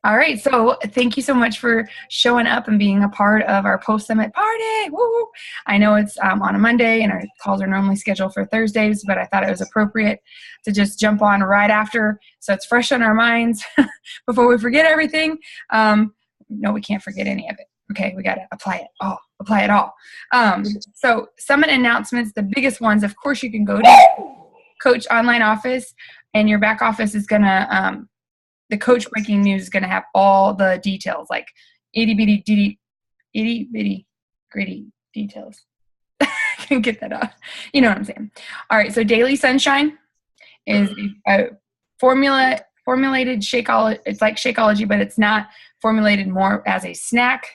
All right. So thank you so much for showing up and being a part of our post-summit party. Woo! I know it's on a Monday and our calls are normally scheduled for Thursdays, but I thought it was appropriate to just jump on right after so it's fresh on our minds before we forget everything. No, we can't forget any of it. Okay, we got to apply it all. So summit announcements, the biggest ones, of course, you can go to Coach Online Office, and your back office is going to the Coach Breaking News is going to have all the details, like itty bitty gritty details. I can get that off. You know what I'm saying. All right. So Daily Sunshine is a formulated Shakeology. It's like Shakeology, but it's not formulated more as a snack.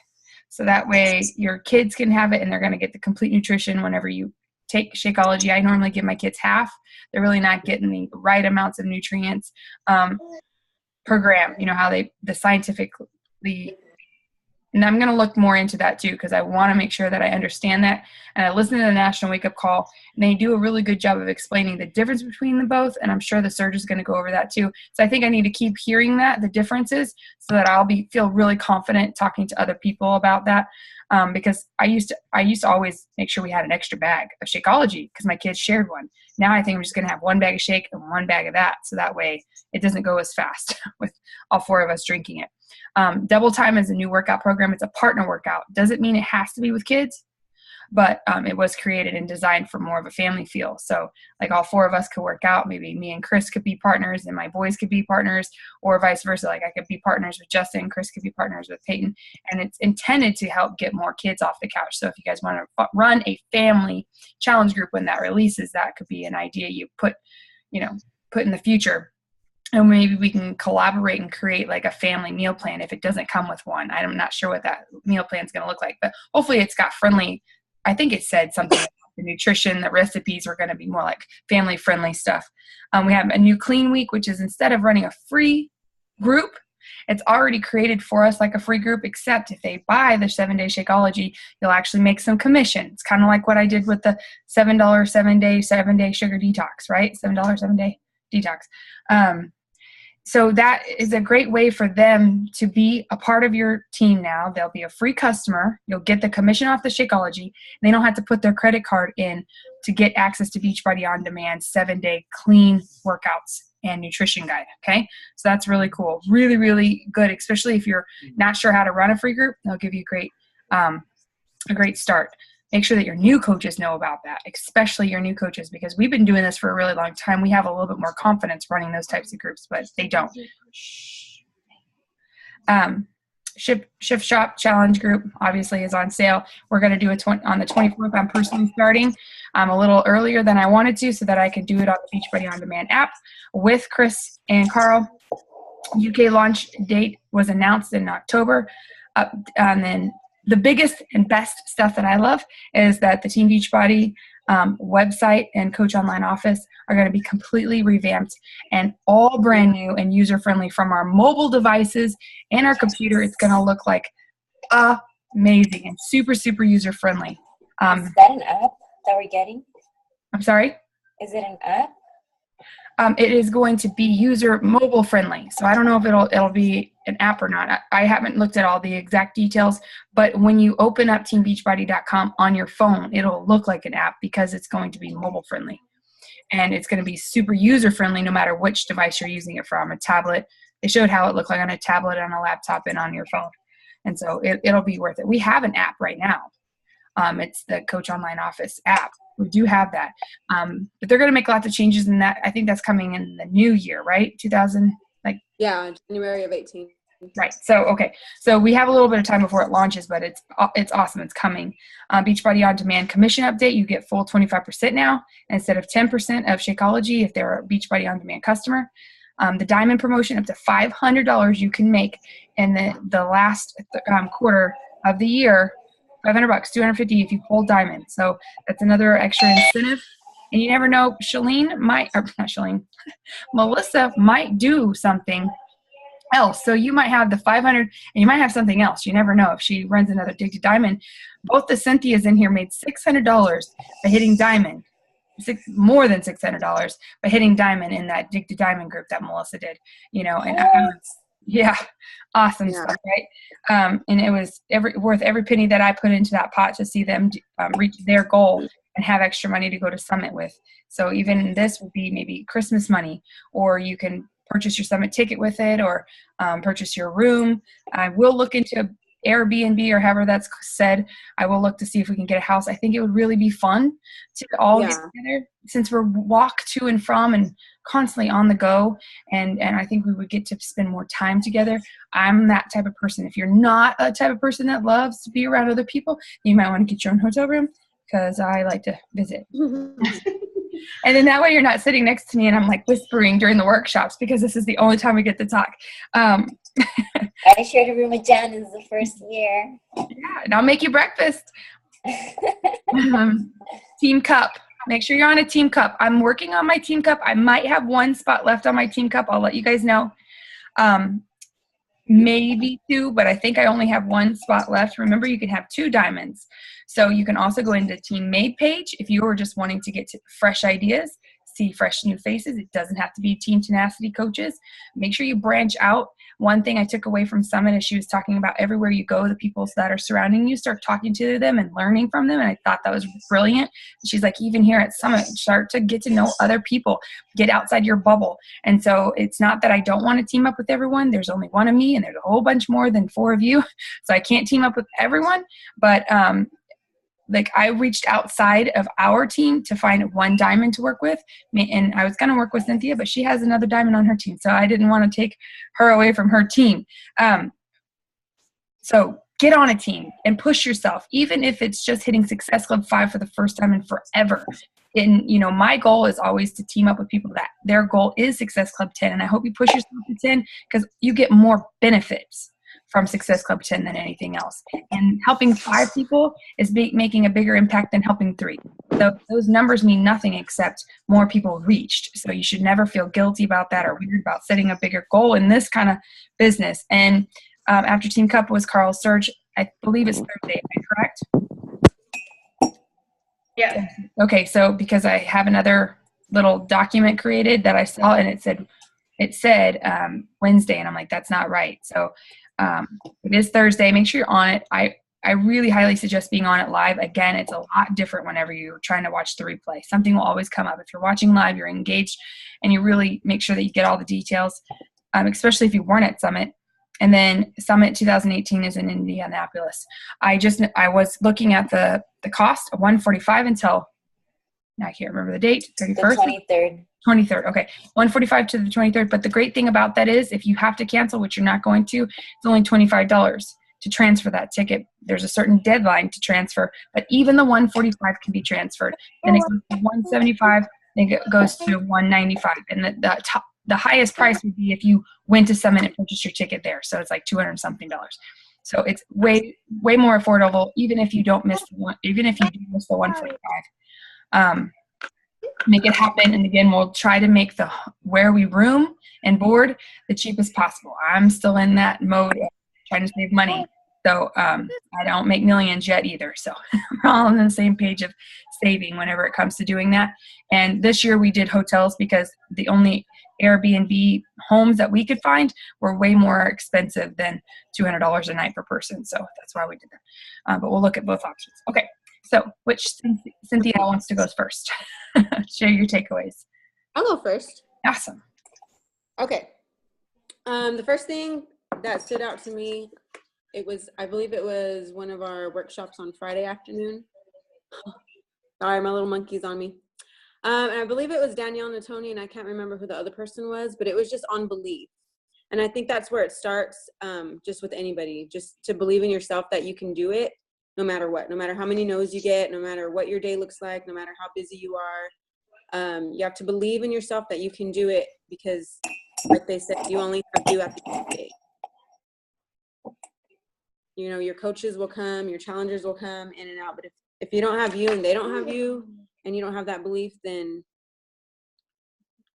So that way your kids can have it and they're going to get the complete nutrition whenever you take Shakeology. I normally give my kids half. They're really not getting the right amounts of nutrients. Per gram, you know how the scientifically, and I'm going to look more into that too because I want to make sure that I understand that. And I listen to the National Wake Up Call, and they do a really good job of explaining the difference between them both. And I'm sure the surgeon is going to go over that too. So I think I need to keep hearing the differences, so that I'll feel really confident talking to other people about that. Because I used to always make sure we had an extra bag of Shakeology because my kids shared one. Now I think I'm just going to have one bag of Shake and one bag of that, so that way it doesn't go as fast with all four of us drinking it. Double Time is a new workout program. It's a partner workout. Doesn't mean it has to be with kids, but it was created and designed for more of a family feel. So like all four of us could work out. Maybe me and Chris could be partners and my boys could be partners, or vice versa. Like I could be partners with Justin, Chris could be partners with Peyton. And it's intended to help get more kids off the couch. So if you guys want to run a family challenge group when that releases, that could be an idea you put in the future. And maybe we can collaborate and create like a family meal plan if it doesn't come with one. I'm not sure what that meal plan is going to look like, but hopefully it's got friendly. I think it said something about the nutrition, the recipes are going to be more like family friendly stuff. We have a new Clean Week, which is instead of running a free group, it's already created for us like a free group, except if they buy the 7-day Shakeology, you'll actually make some commission. It's kind of like what I did with the $7 7-day sugar detox, right? $7 7-day detox. So that is a great way for them to be a part of your team now. They'll be a free customer. You'll get the commission off the Shakeology. And they don't have to put their credit card in to get access to Beachbody On Demand 7-day clean workouts and nutrition guide. Okay. So that's really cool. Really, really good, especially if you're not sure how to run a free group. They'll give you a great start. Make sure that your new coaches know about that, especially your new coaches, because we've been doing this for a really long time. We have a little bit more confidence running those types of groups, but they don't. Shift Shop Challenge Group obviously is on sale. We're going to do on the 24th. I'm personally starting a little earlier than I wanted to so that I could do it on the Beachbody On Demand app with Chris and Carl. UK launch date was announced in October. And then the biggest and best stuff that I love is that the Team Beachbody website and Coach Online Office are going to be completely revamped and all brand new and user-friendly from our mobile devices and our computer. It's going to look like amazing and super, super user-friendly. Is that an app that we're getting? I'm sorry? Is it an app? It is going to be user mobile friendly. So I don't know if it'll be an app or not. I haven't looked at all the exact details, but when you open up teambeachbody.com on your phone, it'll look like an app because it's going to be mobile friendly. And it's going to be super user friendly no matter which device you're using it from, a tablet. They showed how it looked like on a tablet, on a laptop, and on your phone. And so it'll be worth it. We have an app right now. It's the Coach Online Office app. We do have that. But they're going to make lots of changes in that. I think that's coming in the new year, right? Yeah, January of 18. Right. So, okay. So we have a little bit of time before it launches, but it's awesome. It's coming. Beachbody On Demand commission update. You get full 25% now instead of 10% of Shakeology if they're a Beachbody On Demand customer. The diamond promotion, up to $500 you can make in the last quarter of the year. $500, $250 if you hold diamond. So that's another extra incentive. And you never know, Melissa might do something else. So you might have the 500 and you might have something else. You never know if she runs another Dig to Diamond. Both the Cynthias in here made $600 by hitting diamond. More than $600 by hitting diamond in that Dig to Diamond group that Melissa did, and Yeah. Awesome stuff, right? And it was worth every penny that I put into that pot to see them reach their goal and have extra money to go to Summit with. So even this would be maybe Christmas money, or you can purchase your Summit ticket with it, or purchase your room. I will look into Airbnb, or however that's said. I will look to see if we can get a house. I think it would really be fun to all get together, since we're walk to and from and constantly on the go, and I think we would get to spend more time together. I'm that type of person. If you're not a type of person that loves to be around other people, you might want to get your own hotel room, because I like to visit. And then that way you're not sitting next to me and I'm like whispering during the workshops, because this is the only time we get to talk. I shared a room with Janice the first year. Yeah, and I'll make you breakfast. Team cup. Make sure you're on a team cup. I'm working on my team cup. I might have one spot left on my team cup. I'll let you guys know. Maybe two, but I think I only have one spot left. Remember, you can have 2 diamonds. So you can also go into the Team Made page if you are just wanting to get to fresh ideas, see fresh new faces. It doesn't have to be Team Tenacity coaches. Make sure you branch out. One thing I took away from Summit is she was talking about everywhere you go, the people that are surrounding you, start talking to them and learning from them. And I thought that was brilliant. She's like, even here at Summit, start to get to know other people, get outside your bubble. And so it's not that I don't want to team up with everyone. There's only one of me, and there's a whole bunch more than 4 of you. So I can't team up with everyone. But like, I reached outside of our team to find one diamond to work with. And I was going to work with Cynthia, but she has another diamond on her team. So I didn't want to take her away from her team. So get on a team and push yourself, even if it's just hitting Success Club 5 for the first time in forever. And, you know, my goal is always to team up with people that their goal is Success Club 10. And I hope you push yourself to 10, because you get more benefits from Success Club 10 than anything else. And helping 5 people is making a bigger impact than helping 3. So those numbers mean nothing except more people reached. So you should never feel guilty about that or weird about setting a bigger goal in this kind of business. And after Team Cup was Carl's Surge. I believe it's Thursday, am I correct? Yeah. Okay, so because I have another little document created that I saw, and it said Wednesday, and I'm like, that's not right. So it is Thursday. Make sure you're on it. I really highly suggest being on it live. Again, it's a lot different whenever you're trying to watch the replay. Something will always come up. If you're watching live, you're engaged, and you really make sure that you get all the details, especially if you weren't at Summit. And then Summit 2018 is in Indianapolis. I was looking at the cost of $145 until, I can't remember the date, 31st? The 23rd. 23rd, okay. $145 to the 23rd. But the great thing about that is, if you have to cancel, which you're not going to, it's only $25 to transfer that ticket. There's a certain deadline to transfer, but even the $145 can be transferred. Then it goes to $175, then it goes to $195. And the highest price would be if you went to Summit and purchased your ticket there. So it's like $200 something. So it's way more affordable, even if you don't miss even if you do miss the $145. Make it happen. And again, we'll try to make where we room and board the cheapest possible. I'm still in that mode of trying to save money. So I don't make millions yet either. So we're all on the same page of saving whenever it comes to doing that. And this year we did hotels because the only Airbnb homes that we could find were way more expensive than $200 a night per person. So that's why we did that. But we'll look at both options. Okay. So which Cynthia wants to go first? Share your takeaways. I'll go first. Awesome. Okay. The first thing that stood out to me, I believe it was one of our workshops on Friday afternoon. Sorry, my little monkey's on me. And I believe it was Danielle Natoni, and I can't remember who the other person was, but it was just on belief. And I think that's where it starts, just with anybody, just to believe in yourself that you can do it no matter what, no matter how many no's you get, no matter what your day looks like, no matter how busy you are. You have to believe in yourself that you can do it, because like they said, you only have you at the end of the day. You know, your coaches will come, your challengers will come in and out, but if you don't have you and they don't have you, and you don't have that belief, then,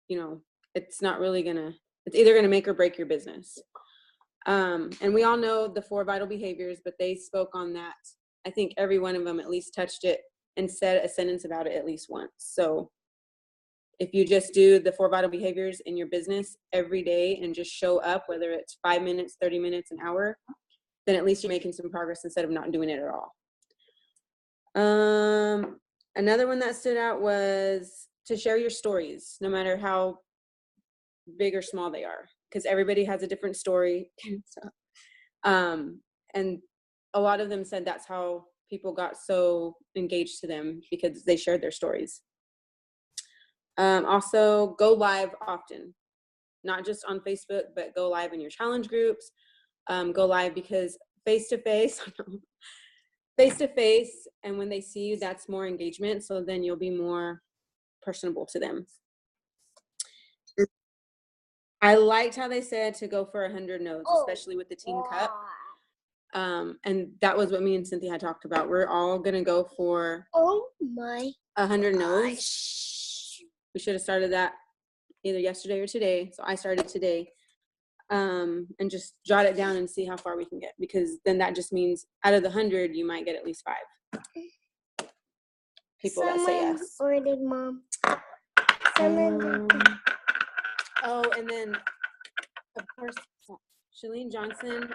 you know, it's not really it's either gonna make or break your business. And we all know the 4 vital behaviors, but they spoke on that. I think every one of them at least touched it and said a sentence about it at least once. So if you just do the 4 vital behaviors in your business every day and just show up, whether it's 5 minutes, 30 minutes, an hour, then at least you're making some progress instead of not doing it at all. Another one that stood out was to share your stories, no matter how big or small they are, because everybody has a different story. And a lot of them said that's how people got so engaged to them, because they shared their stories. Also, go live often, not just on Facebook, but go live in your challenge groups. Go live because face-to-face, and when they see you, that's more engagement. So then you'll be more personable to them. I liked how they said to go for 100 no's, especially with the Teen Cup. And that was what me and Cynthia had talked about. We're all going to go for 100 no's. We should have started that either yesterday or today. So I started today. And just jot it down and see how far we can get, because then that just means out of the 100, you might get at least 5 people that say yes. Ordered, Mom. And then, of course, Shalene Johnson.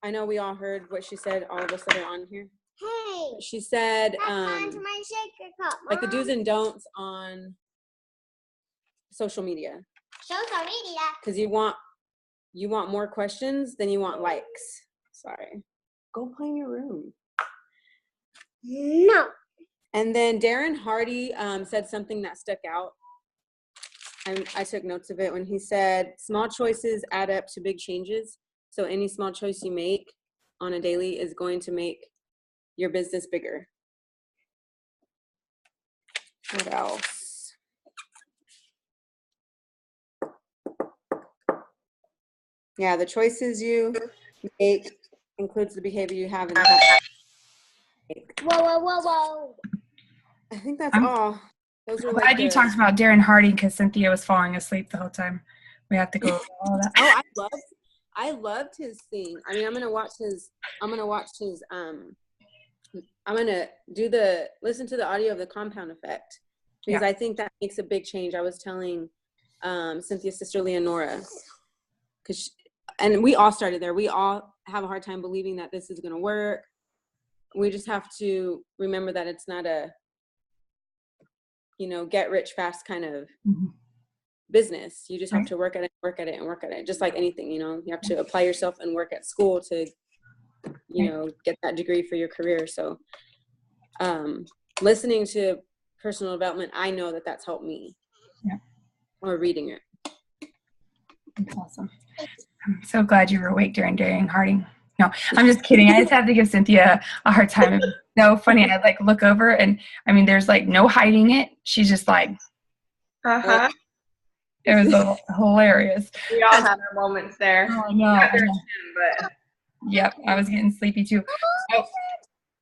I know we all heard what she said, all of us that are on here. Hey. She said, my shaker cup, like the do's and don'ts on social media. Social media. Because you want more questions than you want likes. Sorry. Go play in your room. No. And then Darren Hardy said something that stuck out. I took notes of it when he said, small choices add up to big changes. So any small choice you make on a daily is going to make your business bigger. What else? Yeah, the choices you make includes the behavior you have in the habit. Whoa. I think that's all. Those are I'm like glad you talked about Darren Hardy, because Cynthia was falling asleep the whole time. We have to go over all that. Oh, I loved his thing. I mean, I'm gonna listen to the audio of the compound effect, because I think that makes a big change. I was telling Cynthia's sister Leonora, and we all started there. We all have a hard time believing that this is gonna work. We just have to remember that it's not a, get rich fast kind of business. You just have to work at it, just like anything. You have to apply yourself and work at school to get that degree for your career. So listening to personal development, I know that that's helped me. Or reading it. That's awesome. I'm so glad you were awake during Darren Hardy. No, I'm just kidding. I just have to give Cynthia a hard time. It was so funny. I look over and there's no hiding it. She's just like, It was hilarious. We all had our moments there. Oh, no. But yep, I was getting sleepy too.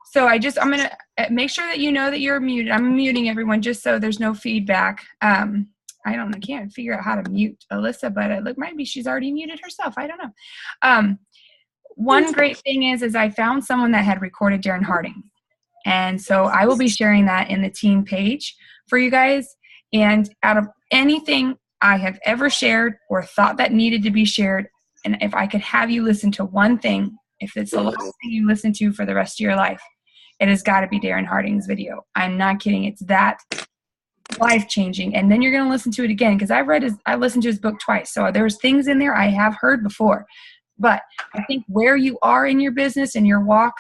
So I'm going to make sure that you know that you're muted. I'm muting everyone just so there's no feedback. I can't figure out how to mute Alyssa, but it might be she's already muted herself. I don't know. One great thing is I found someone that had recorded Darren Harding. And so I will be sharing that in the team page for you guys. And out of anything I have ever shared or thought that needed to be shared, and if I could have you listen to one thing, if it's the last thing you listen to for the rest of your life, it has got to be Darren Harding's video. I'm not kidding. It's that life-changing. And then you're going to listen to it again, because I listened to his book twice. So there's things in there I have heard before. But I think where you are in your business and your walk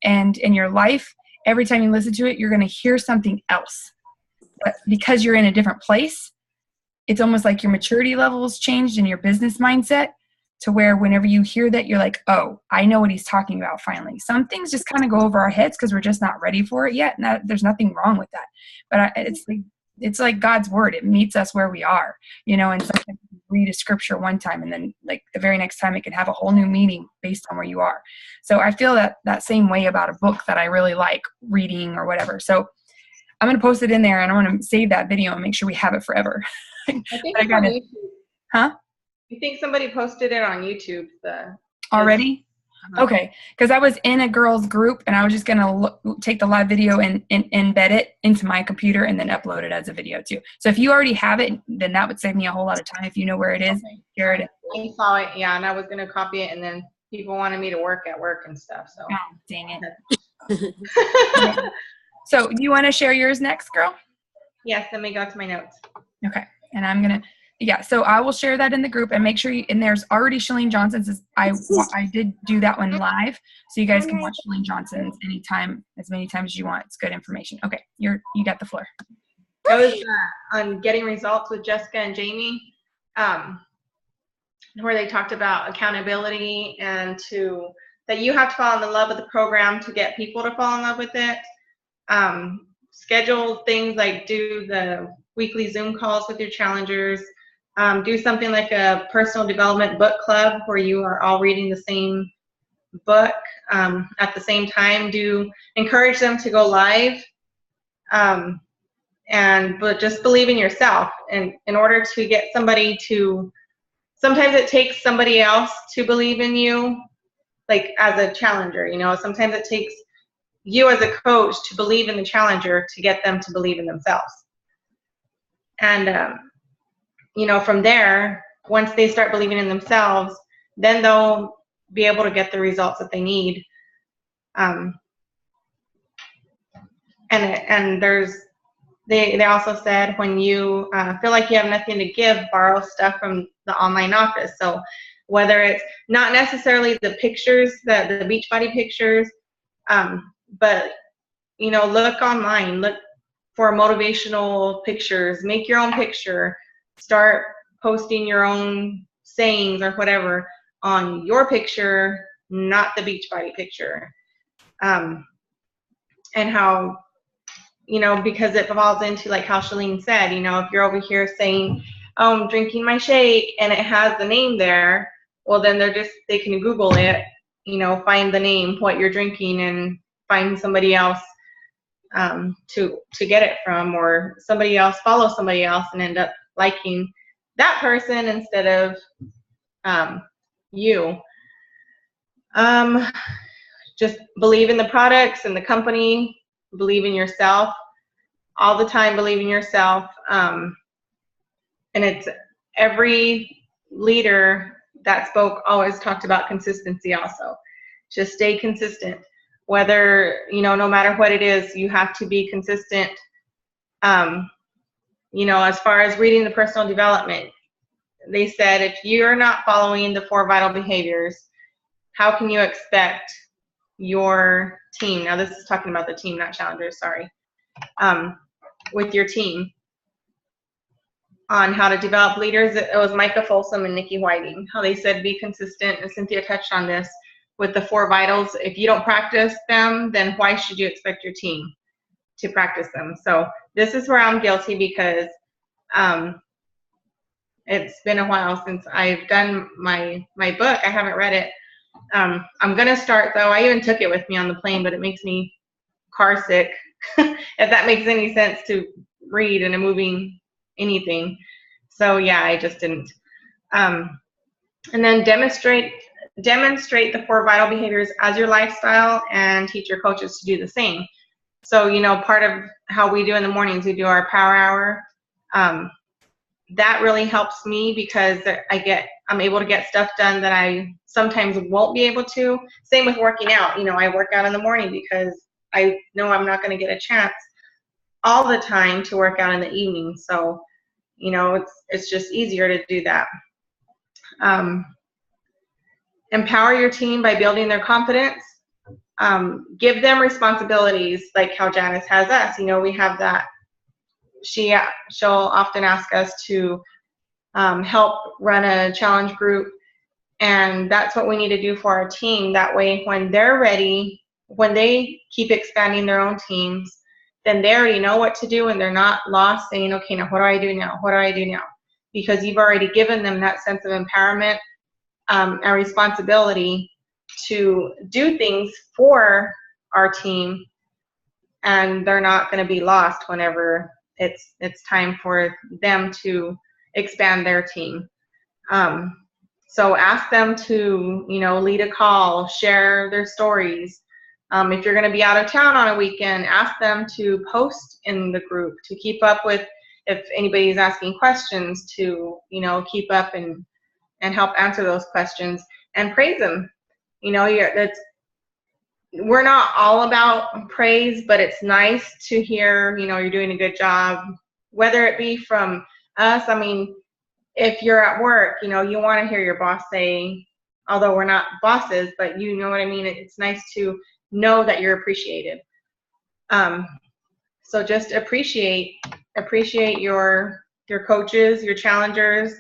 and in your life, every time you listen to it, you're going to hear something else. But because you're in a different place, it's almost like your maturity levels changed in your business mindset, to where whenever you hear that, you're like, oh, I know what he's talking about finally. Some things just kind of go over our heads because we're just not ready for it yet. And there's nothing wrong with that. But it's like God's word. It meets us where we are, and sometimes you read a scripture one time and then the very next time it can have a whole new meaning based on where you are. So I feel that same way about a book that I really like reading or whatever. So I'm going to post it in there, and I want to save that video and make sure we have it forever. I think it's on YouTube. Huh? You think somebody posted it on YouTube? Already? Okay, because I was in a girls group and I was just gonna take the live video and embed it into my computer and then upload it as a video too. So if you already have it, then that would save me a whole lot of time. If you know where it is, share it. I saw it, yeah, and I was gonna copy it, and then people wanted me to work at work and stuff, so. Oh, dang it. So you want to share yours next, girl? Yes, let me go to my notes. Okay, and I'm gonna, yeah. So I will share that in the group and make sure you. And there's already Shalene Johnson's. I did do that one live, so you guys can watch Shalene Johnson's anytime, as many times as you want. It's good information. Okay, you got the floor. I was on Getting Results with Jessica and Jamie, where they talked about accountability and that you have to fall in love with the program to get people to fall in love with it. Schedule things like do the weekly Zoom calls with your challengers. Do something like a personal development book club where you are all reading the same book at the same time. Encourage them to go live. But just believe in yourself. And in order to get somebody to, sometimes it takes somebody else to believe in you, like as a challenger, sometimes it takes you as a coach to believe in the challenger to get them to believe in themselves. And, from there, once they start believing in themselves, then they'll be able to get the results that they need. And they also said when you feel like you have nothing to give, borrow stuff from the online office. So whether it's not necessarily the pictures, the Beachbody pictures, but look online, look for motivational pictures, make your own picture, start posting your own sayings or whatever on your picture, not the Beachbody picture. And how, because it falls into like how Shalene said, if you're over here saying, oh, I'm drinking my shake and it has the name there, well, then they can Google it, find the name, what you're drinking, and find somebody else to get it from, or somebody else follow somebody else and end up liking that person instead of you. Just believe in the products and the company, believe in yourself all the time, believe in yourself. And it's every leader that spoke always talked about consistency also. Just stay consistent. Whether, no matter what it is, you have to be consistent. As far as reading the personal development, they said if you're not following the 4 vital behaviors, how can you expect your team, now this is talking about the team, not challengers, sorry, with your team on how to develop leaders. It was Micah Folsom and Nikki Whiting, how they said be consistent, and Cynthia touched on this with the 4 vitals. If you don't practice them, then why should you expect your team to practice them? So this is where I'm guilty, because it's been a while since I've done my book. I haven't read it. I'm gonna start though. I even took it with me on the plane, but it makes me car sick, if that makes any sense, to read in a moving anything. So yeah, I just didn't. And then demonstrate the 4 vital behaviors as your lifestyle, and teach your coaches to do the same. So, part of how we do in the mornings, we do our power hour. That really helps me because I'm able to get stuff done that I sometimes won't be able to. Same with working out. I work out in the morning because I know I'm not going to get a chance all the time to work out in the evening. So, it's just easier to do that. Empower your team by building their confidence. Give them responsibilities like how Janice has us. We have that. She'll often ask us to help run a challenge group, and that's what we need to do for our team. That way, when they're ready, when they keep expanding their own teams, then they already know what to do, and they're not lost saying, okay, now what do I do now? What do I do now? Because you've already given them that sense of empowerment and responsibility to do things for our team, and they're not going to be lost whenever it's time for them to expand their team. So ask them to, lead a call, share their stories. If you're going to be out of town on a weekend, ask them to post in the group, to keep up with, if anybody's asking questions, to, keep up and help answer those questions, and praise them. We're not all about praise, but it's nice to hear, you're doing a good job, whether it be from us. I mean, if you're at work, you want to hear your boss say, although we're not bosses, but you know what I mean? It's nice to know that you're appreciated. So just appreciate your coaches, your challengers.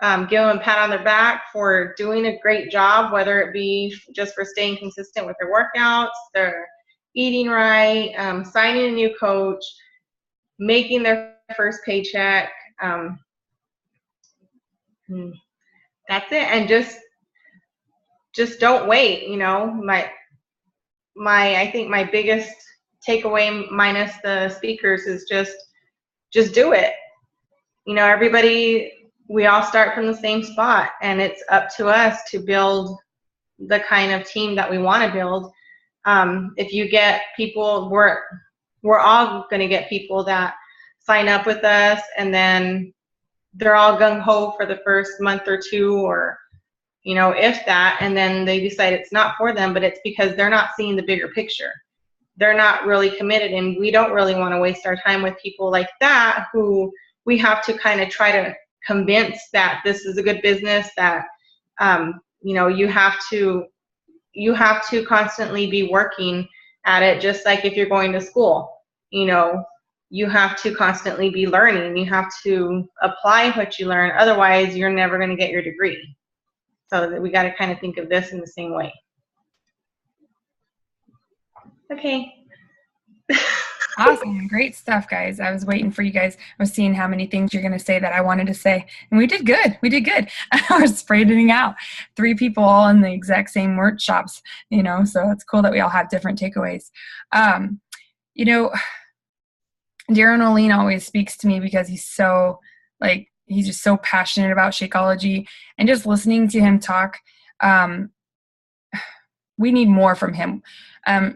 Give them a pat on their back for doing a great job, whether it be just for staying consistent with their workouts, their eating right, signing a new coach, making their first paycheck. That's it. And just don't wait. I think my biggest takeaway, minus the speakers, is just do it. Everybody, we all start from the same spot, and it's up to us to build the kind of team that we want to build. If you get people, we're all going to get people that sign up with us, and then they're all gung-ho for the first month or two, or if that, and then they decide it's not for them, but it's because they're not seeing the bigger picture. They're not really committed, and we don't really want to waste our time with people like that, who we have to kind of try to convince that this is a good business, that you have to constantly be working at it, just like if you're going to school. You have to constantly be learning. You have to apply what you learn. Otherwise, you're never going to get your degree. So we got to kind of think of this in the same way. Okay. Awesome. Great stuff, guys. I was waiting for you guys. I was seeing how many things you're going to say that I wanted to say. And we did good. I was spreading out. 3 people all in the exact same workshops, so it's cool that we all have different takeaways. Darren O'Lean always speaks to me because he's he's just so passionate about Shakeology, and just listening to him talk, we need more from him.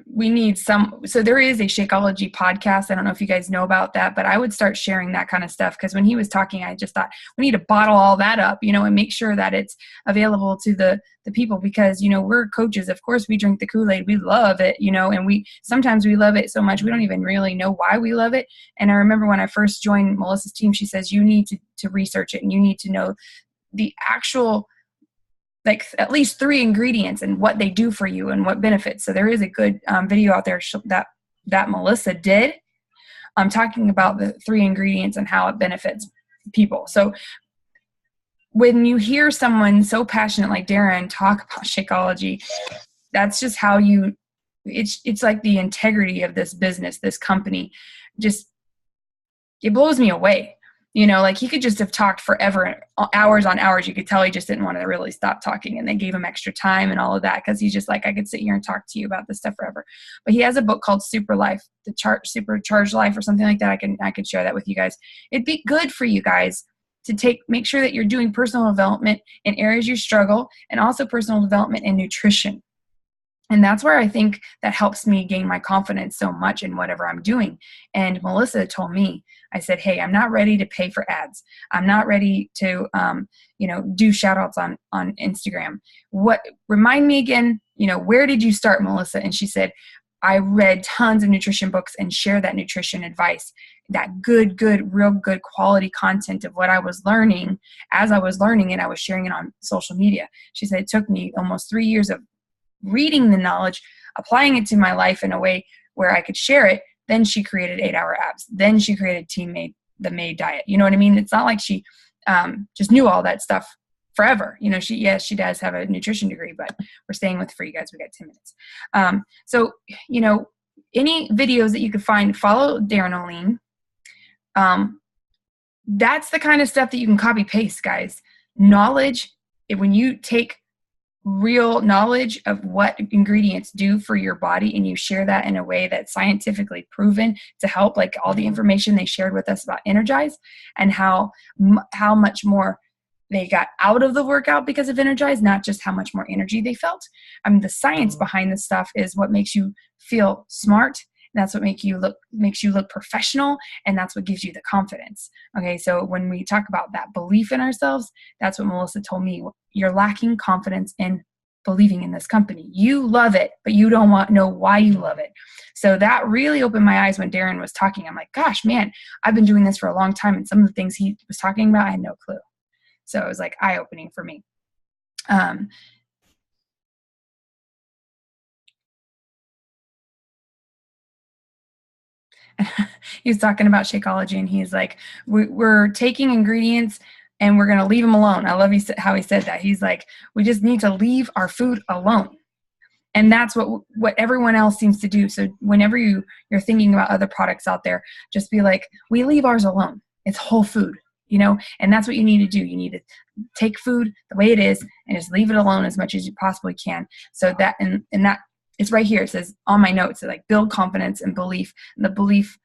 We need so there is a Shakeology podcast. I don't know if you guys know about that, but I would start sharing that kind of stuff, because when he was talking, I just thought we need to bottle all that up, and make sure that it's available to the people, because, we're coaches. Of course, we drink the Kool-Aid. We love it, and sometimes we love it so much we don't even really know why we love it. And I remember when I first joined Melissa's team, she says, you need to research it, and you need to know the actual, at least 3 ingredients and what they do for you and what benefits. So there is a good video out there that Melissa did, talking about the 3 ingredients and how it benefits people. So when you hear someone so passionate like Darren talk about Shakeology, that's just how it's like the integrity of this business, this company, it blows me away. He could just have talked forever, hours on hours. You could tell he just didn't want to really stop talking, and they gave him extra time and all of that, because he's just like, I could sit here and talk to you about this stuff forever. But he has a book called Super Life, Supercharged Life, or something like that. I could share that with you guys. It'd be good for you guys to make sure that you're doing personal development in areas you struggle, and also personal development in nutrition. And that's where I think that helps me gain my confidence so much in whatever I'm doing. And Melissa told me, I said, hey, I'm not ready to pay for ads. I'm not ready to, do shout outs on Instagram. Remind me again, where did you start, Melissa? And she said, I read tons of nutrition books and share that nutrition advice, that real good quality content of what I was learning as I was learning, and I was sharing it on social media. She said, it took me almost 3 years of reading the knowledge, applying it to my life in a way where I could share it. Then she created 8-Hour Abs. Then she created the Made Diet. You know what I mean? It's not like she just knew all that stuff forever. She does have a nutrition degree, but we're staying with for you guys. We got 10 minutes. So, any videos that you could find, follow Darren O'Lean. That's the kind of stuff that you can copy paste, guys. Knowledge, when you take real knowledge of what ingredients do for your body, and you share that in a way that's scientifically proven to help, like all the information they shared with us about Energize, and how much more they got out of the workout because of Energize, not just how much more energy they felt. I mean, the science behind this stuff is what makes you feel smart. That's what makes you look professional, and that's what gives you the confidence. Okay, so when we talk about that belief in ourselves, that's what Melissa told me. You're lacking confidence in believing in this company. You love it, but you don't know why you love it. So that really opened my eyes when Darren was talking. I'm like, gosh, man, I've been doing this for a long time, and some of the things he was talking about, I had no clue. So it was like eye-opening for me. He was talking about Shakeology, and he's like, we're taking ingredients and we're going to leave them alone. I love how he said that. He's like, we just need to leave our food alone. And that's what everyone else seems to do. So whenever you're thinking about other products out there, just be like, we leave ours alone. It's whole food, and that's what you need to do. You need to take food the way it is and just leave it alone as much as you possibly can. So that, and that, it's right here. It says on my notes, so like build confidence and belief, and the belief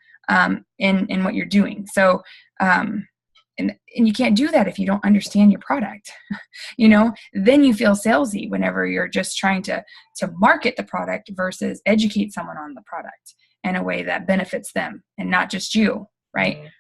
in what you're doing. So, and you can't do that if you don't understand your product, then you feel salesy whenever you're just trying to market the product versus educate someone on the product in a way that benefits them and not just you. Right.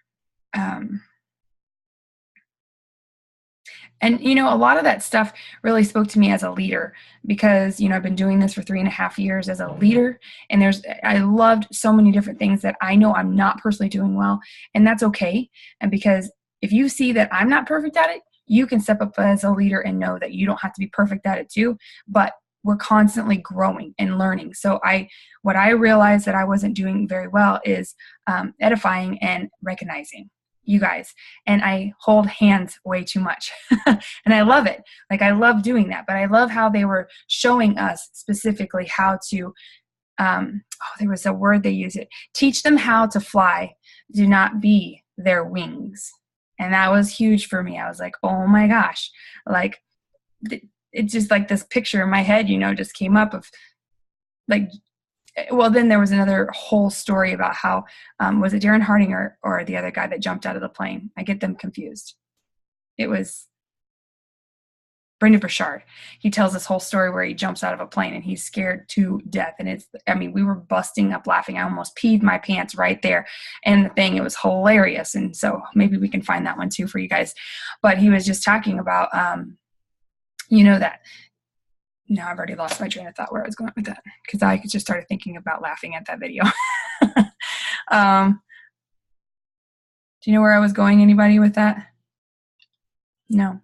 And, a lot of that stuff really spoke to me as a leader because, I've been doing this for 3.5 years as a leader, and I loved so many different things that I know I'm not personally doing well, and that's okay. And because if you see that I'm not perfect at it, you can step up as a leader and know that you don't have to be perfect at it too, but we're constantly growing and learning. So what I realized that I wasn't doing very well is edifying and recognizing you guys. And I hold hands way too much. And I love it. Like, I love doing that, but I love how they were showing us specifically how to, there was a word they use it, teach them how to fly, do not be their wings. And that was huge for me. I was like, oh my gosh, like it's just like this picture in my head, just came up of like, well, then there was another whole story about how, was it Darren Harding or the other guy that jumped out of the plane? I get them confused. It was Brendan Burchard. He tells this whole story where he jumps out of a plane and he's scared to death. And we were busting up laughing. I almost peed my pants right there. And it was hilarious. And so maybe we can find that one too for you guys. But he was just talking about, that. No, I've already lost my train of thought where I was going with that because I just started thinking about laughing at that video. Do you know where I was going? Anybody with that? No.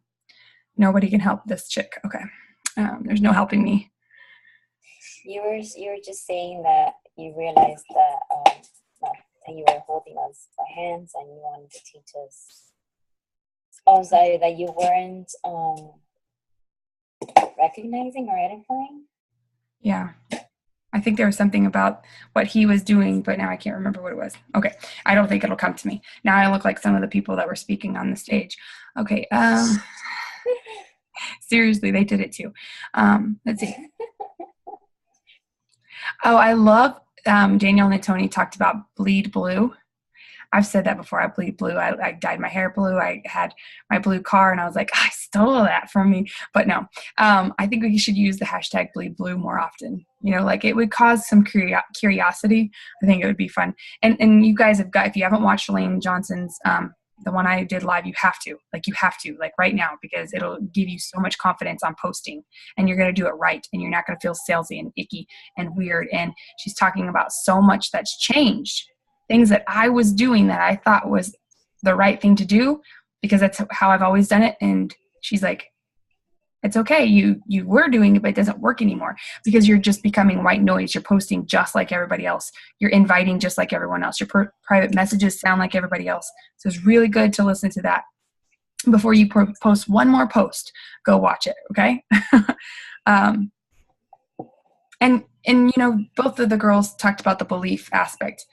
Nobody can help this chick. Okay. There's no helping me. You were just saying that you realized that you were holding us by hands and you wanted to teach us. Oh, sorry, that you weren't recognizing or edifying? Yeah. I think there was something about what he was doing, but now I can't remember what it was. Okay. I don't think it'll come to me. Now I look like some of the people that were speaking on the stage. Okay. Seriously, they did it too. Let's see. Oh, I love Danielle Natoni talked about bleed blue. I've said that before. I bleed blue. I dyed my hair blue. I had my blue car, and I was like, I stole that from me. But no, I think we should use the hashtag bleed blue more often. Like it would cause some curiosity. I think it would be fun. And you guys if you haven't watched Elaine Johnson's, the one I did live, you have to right now, because it'll give you so much confidence on posting, and you're going to do it right. And you're not going to feel salesy and icky and weird. And she's talking about so much that's changed. Things that I was doing that I thought was the right thing to do because that's how I've always done it. And she's like, it's okay. You were doing it, but it doesn't work anymore because you're just becoming white noise. You're posting just like everybody else. You're inviting just like everyone else. Your private messages sound like everybody else. So it's really good to listen to that. Before you post one more post, go watch it. Okay. And both of the girls talked about the belief aspect.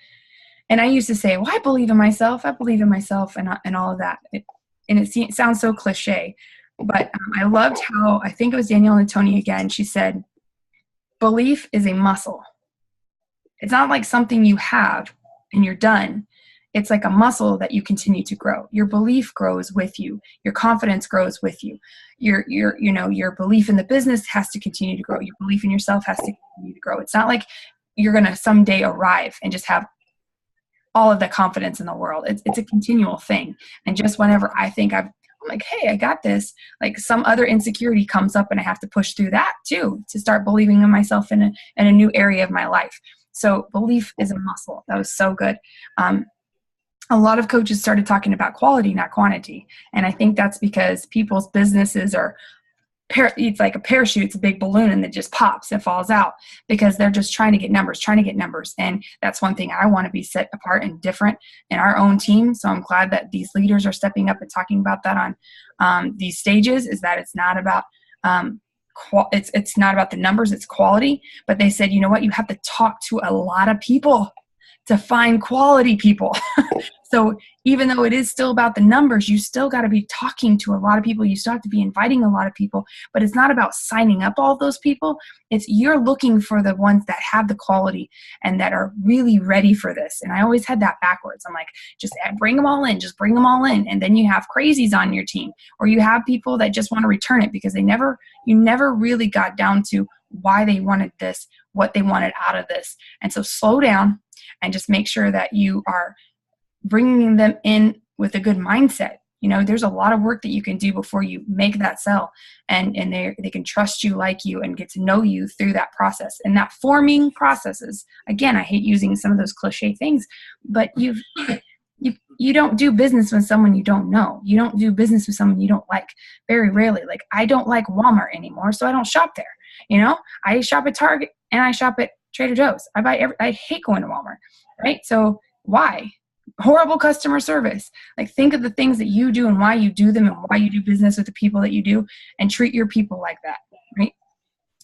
And I used to say, well, I believe in myself. I believe in myself and all of that. It sounds so cliche, but I loved how, I think it was Danielle Natoni again, she said, belief is a muscle. It's not like something you have and you're done. it's like a muscle that you continue to grow. Your belief grows with you. Your confidence grows with you. Your belief in the business has to continue to grow. Your belief in yourself has to continue to grow. It's not like you're going to someday arrive and just have all of the confidence in the world. It's a continual thing. And just whenever I think I'm like, hey, I got this, like some other insecurity comes up and I have to push through that too, to start believing in myself in a new area of my life. So belief is a muscle. That was so good. A lot of coaches started talking about quality, not quantity. And I think that's because people's businesses are, it's like a parachute, it's a big balloon, and it just pops and falls out because they're just trying to get numbers. And that's one thing I want to be set apart and different in our own team. So I'm glad that these leaders are stepping up and talking about that on these stages, is that it's not about it's not about the numbers, it's quality. But they said, you know what, you have to talk to a lot of people to find quality people. So even though it is still about the numbers, you still got to be talking to a lot of people. You still have to be inviting a lot of people, but it's not about signing up all those people. It's you're looking for the ones that have the quality and that are really ready for this. And I always had that backwards. I'm like, just bring them all in, just bring them all in. And then you have crazies on your team, or you have people that just want to return it because you never really got down to why they wanted this, what they wanted out of this. And so slow down and just make sure that you are bringing them in with a good mindset. You know, there's a lot of work that you can do before you make that sell, and they can trust you, like you, and get to know you through that process. And that forming processes, again, I hate using some of those cliche things, but you don't do business with someone you don't know. You don't do business with someone you don't like. Very rarely. Like, I don't like Walmart anymore, so I don't shop there. You know, I shop at Target and I shop at Trader Joe's. I hate going to Walmart, right? So why? Horrible customer service. Like, think of the things that you do and why you do them and why you do business with the people that you do, and treat your people like that, right?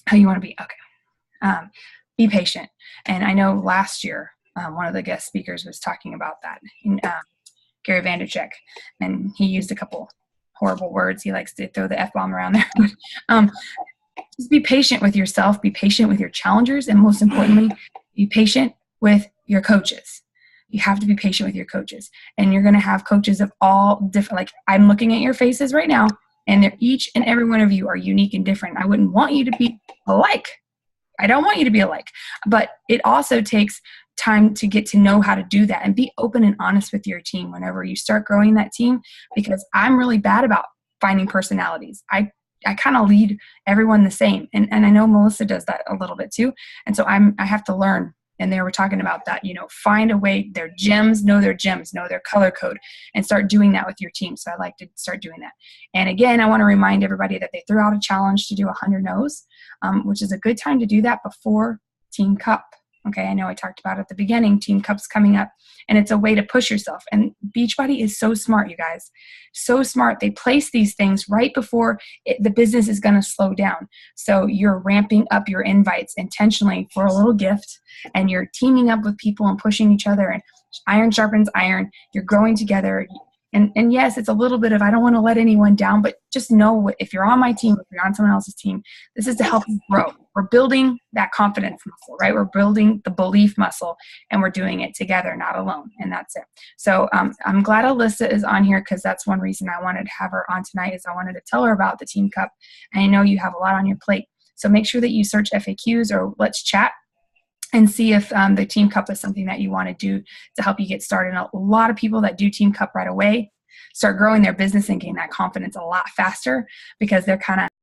How you want to be. Okay. Be patient. And I know last year, one of the guest speakers was talking about that, Gary Vaynerchuk, and he used a couple horrible words. He likes to throw the F-bomb around there. Just be patient with yourself, be patient with your challengers, and most importantly, be patient with your coaches. You have to be patient with your coaches, and you're going to have coaches of all different, like I'm looking at your faces right now, and they're each and every one of you are unique and different. I wouldn't want you to be alike. I don't want you to be alike, but it also takes time to get to know how to do that and be open and honest with your team whenever you start growing that team, because I'm really bad about finding personalities. I kind of lead everyone the same. And I know Melissa does that a little bit too. And so I have to learn. And they were talking about that, you know, find a way, their gems, know their color code, and start doing that with your team. So I like to start doing that. And again, I want to remind everybody that they threw out a challenge to do 100 no's, which is a good time to do that before Team Cup. Okay, I know I talked about it at the beginning, Team Cup's coming up, and it's a way to push yourself. And Beachbody is so smart, you guys. So smart. They place these things right before the business is going to slow down. So you're ramping up your invites intentionally for a little gift, and you're teaming up with people and pushing each other, and iron sharpens iron. You're growing together. And yes, it's a little bit of, I don't want to let anyone down, but just know if you're on my team, if you're on someone else's team, this is to help you grow. We're building that confidence muscle, right? We're building the belief muscle, and we're doing it together, not alone. And that's it. So I'm glad Alyssa is on here, because that's one reason I wanted to have her on tonight, is I wanted to tell her about the Team Cup. And I know you have a lot on your plate. So make sure that you search FAQs or Let's Chat and see if the Team Cup is something that you want to do to help you get started. And a lot of people that do Team Cup right away start growing their business and gain that confidence a lot faster, because they're kind of